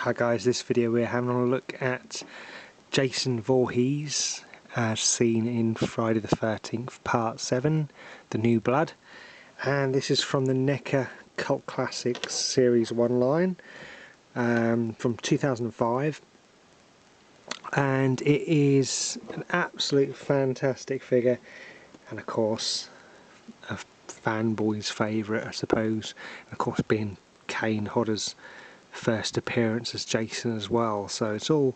Hi guys, this video we're having a look at Jason Voorhees as seen in Friday the 13th Part 7, The New Blood, and this is from the Neca Cult Classics Series 1 line from 2005, and it is an absolute fantastic figure and of course a fanboy's favourite I suppose, and of course being Kane Hodder's first appearance as Jason as well, so it's all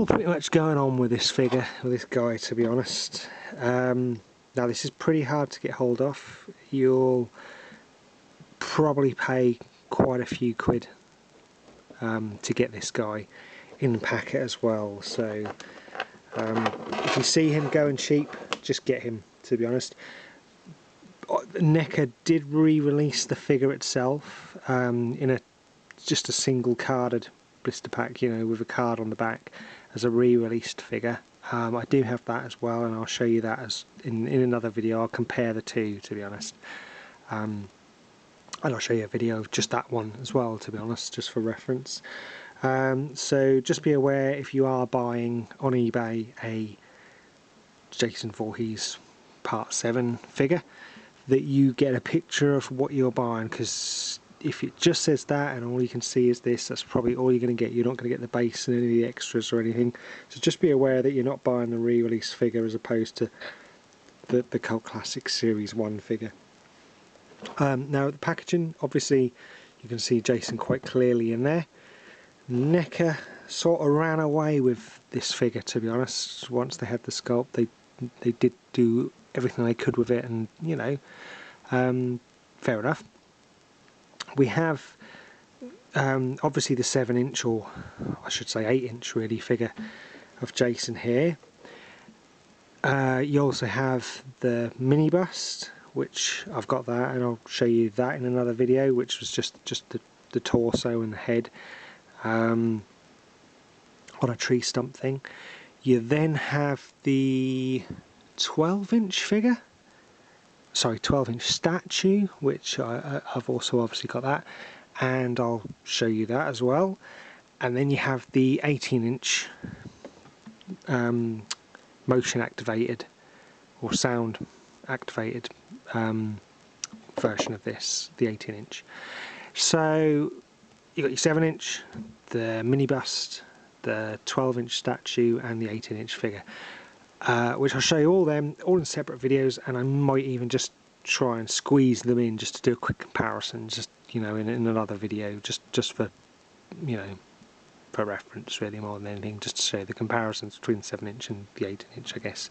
pretty much going on with this figure, with this guy, to be honest. Now this is pretty hard to get hold of. You'll probably pay quite a few quid to get this guy in the packet as well, so if you see him going cheap, just get him, to be honest. Neca did re-release the figure itself in just a single carded blister pack, you know, with a card on the back as a re-released figure. I do have that as well, and I'll show you that as in another video. I'll compare the two, to be honest, and I'll show you a video of just that one as well, to be honest, just for reference. So just be aware, if you are buying on eBay a Jason Voorhees Part 7 figure, that you get a picture of what you're buying, because if it just says that and all you can see is this, that's probably all you're going to get. You're not going to get the base and any of the extras or anything, so just be aware that you're not buying the re-release figure as opposed to the Cult Classics Series 1 figure. Now the packaging, obviously you can see Jason quite clearly in there. Neca sort of ran away with this figure, to be honest. Once they had the sculpt, they did do everything they could with it, and you know, fair enough. We have obviously the 7-inch, or I should say 8-inch really, figure of Jason here. You also have the mini bust, which I've got that, and I'll show you that in another video, which was just the torso and the head on a tree stump thing. You then have the 12-inch figure, sorry, 12-inch statue, which I've also obviously got that, and I'll show you that as well. And then you have the 18-inch motion activated or sound activated version of this, the 18-inch. So you got your 7-inch, the mini bust, the 12-inch statue, and the 18-inch figure. Which I'll show you all them, all in separate videos, and I might even just try and squeeze them in just to do a quick comparison, just, you know, in another video, just for, you know, for reference really, more than anything, just to show the comparisons between the 7-inch and the 18-inch, I guess.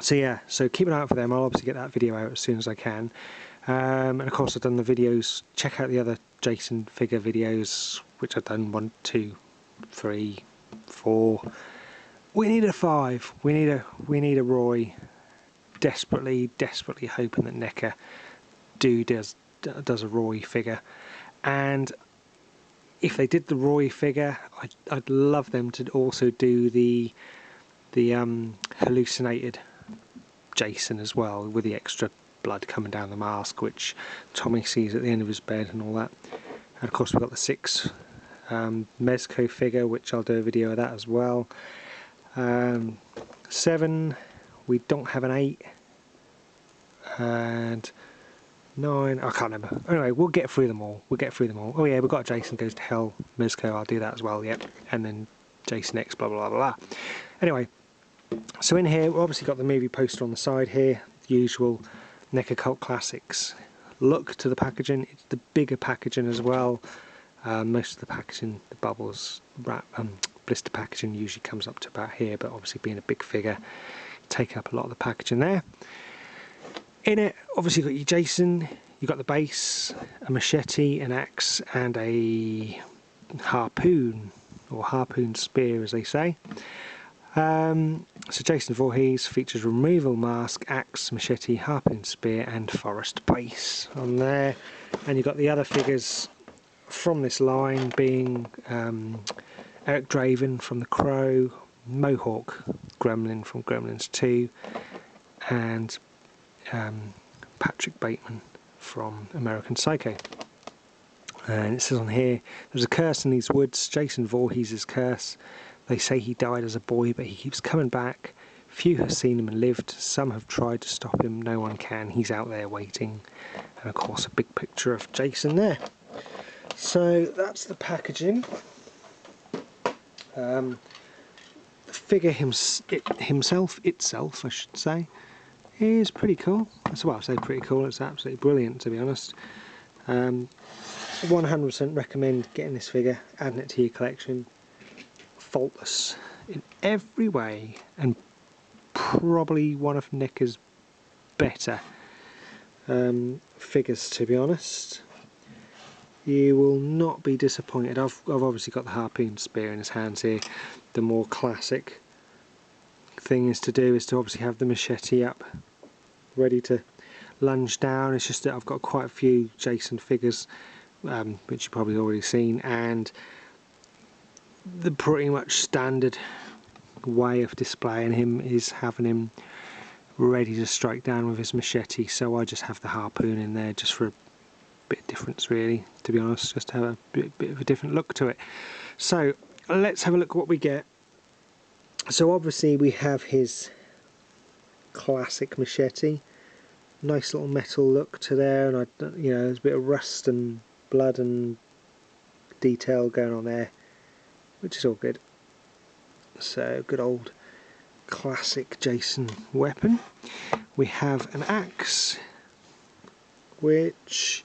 So yeah, so keep an eye out for them. I'll obviously get that video out as soon as I can. And of course I've done the videos, check out the other Jason figure videos, which I've done 1, 2, 3, 4. We need a 5. We need a Roy. Desperately hoping that Neca does a Roy figure. And if they did the Roy figure, I'd love them to also do the hallucinated Jason as well, with the extra blood coming down the mask, which Tommy sees at the end of his bed and all that. And of course we've got the 6 Mezco figure, which I'll do a video of that as well. 7, we don't have an 8, and 9, I can't remember. Anyway, we'll get through them all. Oh yeah, we've got Jason Goes to Hell Mezco, I'll do that as well, yep. And then Jason X, blah blah blah blah. Anyway, so in here we've obviously got the movie poster on the side here, the usual Neca Cult Classics look to the packaging. It's the bigger packaging as well. Most of the packaging, the bubbles wrap, blister packaging usually comes up to about here, but obviously being a big figure, take up a lot of the packaging there. In it, obviously you've got your Jason, you've got the base, a machete, an axe, and a harpoon, or harpoon spear as they say. So Jason Voorhees features removal mask, axe, machete, harpoon spear, and forest base on there. And you've got the other figures from this line being Eric Draven from The Crow, Mohawk Gremlin from Gremlins 2, and Patrick Bateman from American Psycho. And it says on here, there's a curse in these woods, Jason Voorhees' curse. They say he died as a boy, but he keeps coming back. Few have seen him and lived. Some have tried to stop him. No one can. He's out there waiting. And of course, a big picture of Jason there. So that's the packaging. The figure itself, I should say, is pretty cool. That's what I say, pretty cool. It's absolutely brilliant, to be honest. 100% recommend getting this figure, adding it to your collection. Faultless in every way, and probably one of Neca's better figures, to be honest. You will not be disappointed. I've obviously got the harpoon spear in his hands here. The more classic thing is to obviously have the machete up, ready to lunge down. It's just that I've got quite a few Jason figures, which you've probably already seen, and the pretty much standard way of displaying him is having him ready to strike down with his machete, so I just have the harpoon in there just for a bit of difference, really, to be honest, just to have a bit of a different look to it. So let's have a look at what we get. So obviously we have his classic machete, nice little metal look to there, and there's a bit of rust and blood and detail going on there, which is all good. So good old classic Jason weapon. We have an axe, which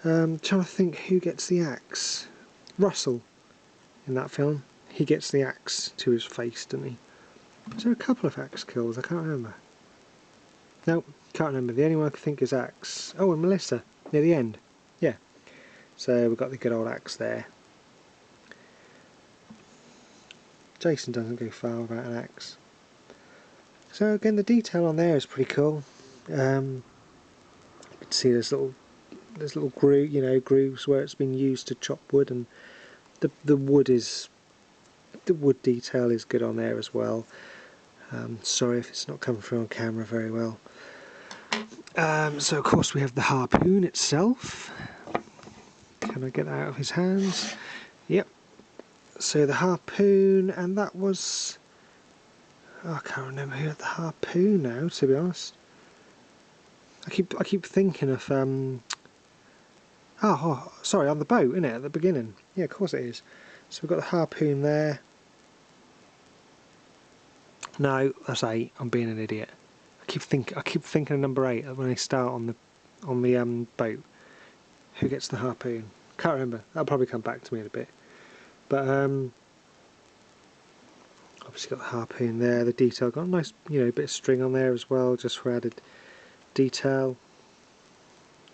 trying to think who gets the axe. Russell in that film, he gets the axe to his face, doesn't he? Is there a couple of axe kills? I can't remember. No, can't remember. The only one I can think is axe. Oh, and Melissa near the end. Yeah. So we've got the good old axe there. Jason doesn't go far without an axe. So again, the detail on there is pretty cool. You can see there's little grooves where it's been used to chop wood, and the wood detail is good on there as well. Sorry if it's not coming through on camera very well. So of course we have the harpoon itself. Can I get that out of his hands? Yep. So the harpoon, and that was, I can't remember who had the harpoon now, to be honest. I keep thinking of sorry, on the boat, isn't it, at the beginning? Yeah, of course it is. So we've got the harpoon there. No, that's 8. I'm being an idiot. I keep thinking of number 8 when they start on the boat. Who gets the harpoon? Can't remember. That'll probably come back to me in a bit. But obviously got the harpoon there. The detail, got a nice bit of string on there as well, just for added detail.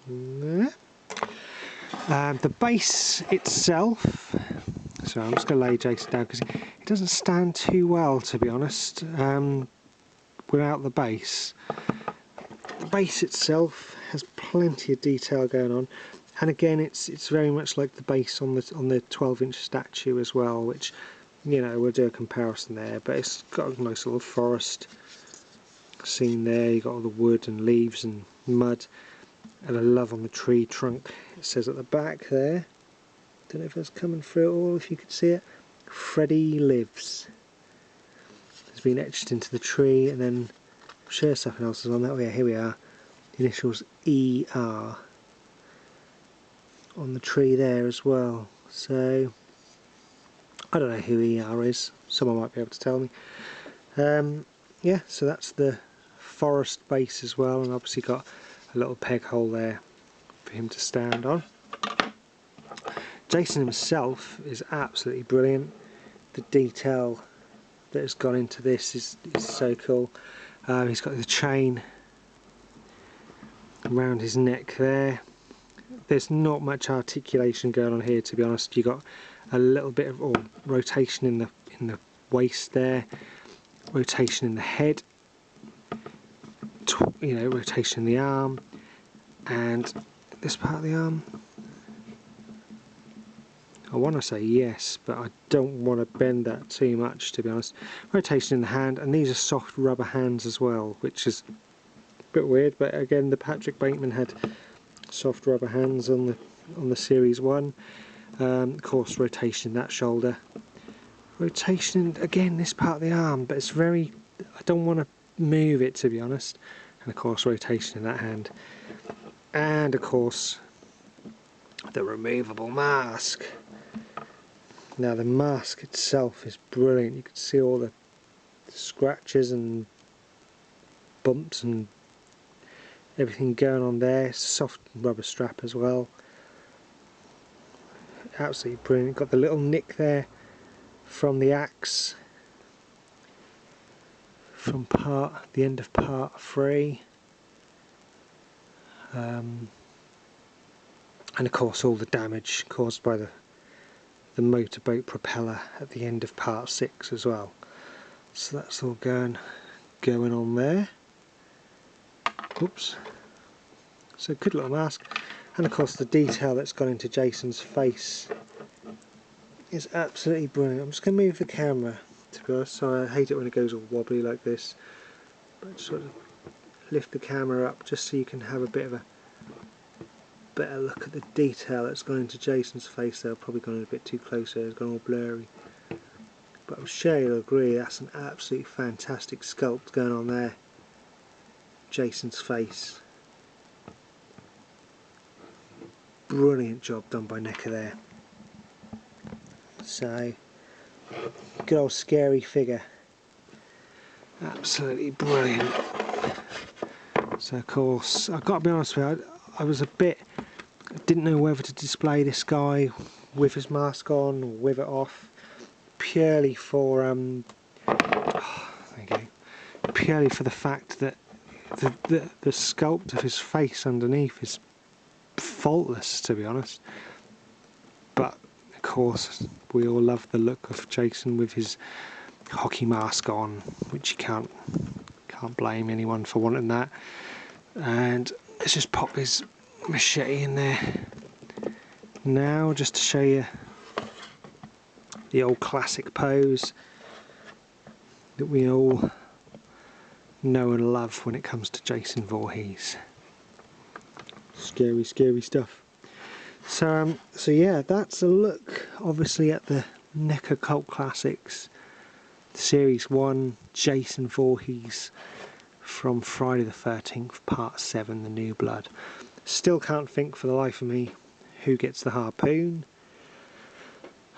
There. The base itself. So I'm just going to lay Jason down because it doesn't stand too well, to be honest, without the base. The base itself has plenty of detail going on, and again it's very much like the base on the 12-inch statue as well, which we'll do a comparison there. But it's got a nice little forest scene there. You've got all the wood and leaves and mud, and a love on the tree trunk, it says at the back there. Don't know if that's coming through at all, if you could see it. Freddy lives. It's been etched into the tree, and then I'm sure something else is on that. Oh yeah, here we are. The initials ER on the tree there as well. So I don't know who ER is. Someone might be able to tell me. Yeah, so that's the forest base as well, and obviously got a little peg hole there for him to stand on. Jason himself is absolutely brilliant. The detail that has gone into this is so cool. He's got the chain around his neck there. There's not much articulation going on here, to be honest. You've got a little bit of rotation in the waist there, rotation in the head, rotation in the arm, and this part of the arm. I want to say yes, but I don't want to bend that too much, to be honest. Rotation in the hand, and these are soft rubber hands as well, which is a bit weird, but again, the Patrick Bateman had soft rubber hands on on the Series 1. Of course, rotation in that shoulder. Rotation again this part of the arm, but it's very, I don't want to move it, to be honest. And of course rotation in that hand. And of course the removable mask. Now the mask itself is brilliant. You can see all the scratches and bumps and everything going on there. Soft rubber strap as well. Absolutely brilliant. Got the little nick there from the axe from the end of part 3. And of course all the damage caused by the motorboat propeller at the end of part 6 as well. So that's all going on there. Oops. So good little mask. And of course the detail that's gone into Jason's face is absolutely brilliant. I'm just going to move the camera, to be honest, so I hate it when it goes all wobbly like this. But sort of lift the camera up just so you can have a bit of a better look at the detail that's gone into Jason's face there. I've probably gone in a bit too close there, it's gone all blurry. But I'm sure you'll agree that's an absolutely fantastic sculpt going on there. Jason's face. Brilliant job done by Neca there. So, good old scary figure. Absolutely brilliant. So of course, I've got to be honest with you, I didn't know whether to display this guy with his mask on or with it off, purely for purely for the fact that the sculpt of his face underneath is faultless, to be honest. But of course we all love the look of Jason with his hockey mask on, which you can't blame anyone for wanting that. And let's just pop his machete in there now, just to show you the old classic pose that we all know and love when it comes to Jason Voorhees. Scary, scary stuff. So yeah, that's a look obviously at the Neca Cult Classics Series 1 Jason Voorhees from Friday the 13th, Part 7, The New Blood. Still can't think for the life of me who gets the harpoon.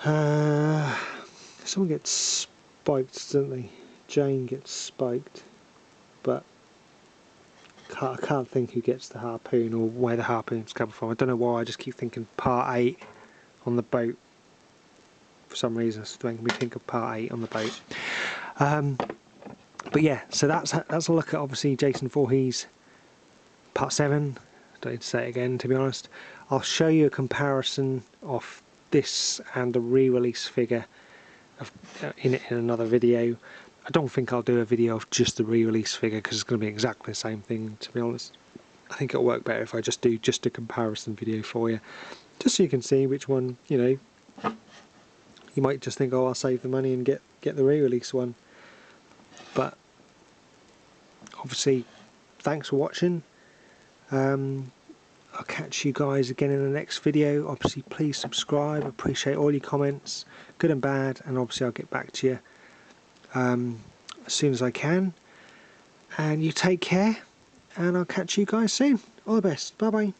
Someone gets spiked, doesn't they? Jane gets spiked, but I can't think who gets the harpoon or where the harpoon's come from. I don't know why, I just keep thinking Part 8 on the boat. For some reason it's making me think of Part 8 on the boat. But yeah, so that's a look at obviously Jason Voorhees Part 7. Don't need to say it again, to be honest. I'll show you a comparison of this and a re-release figure in another video. I don't think I'll do a video of just the re-release figure because it's going to be exactly the same thing, to be honest. I think it'll work better if I just do a comparison video for you, just so you can see which one, you know. You might just think, oh, I'll save the money and get the re-release one. But obviously, thanks for watching. I'll catch you guys again in the next video. Obviously, please subscribe. I appreciate all your comments, good and bad, and obviously I'll get back to you as soon as I can. And you take care, and I'll catch you guys soon. All the best. Bye bye.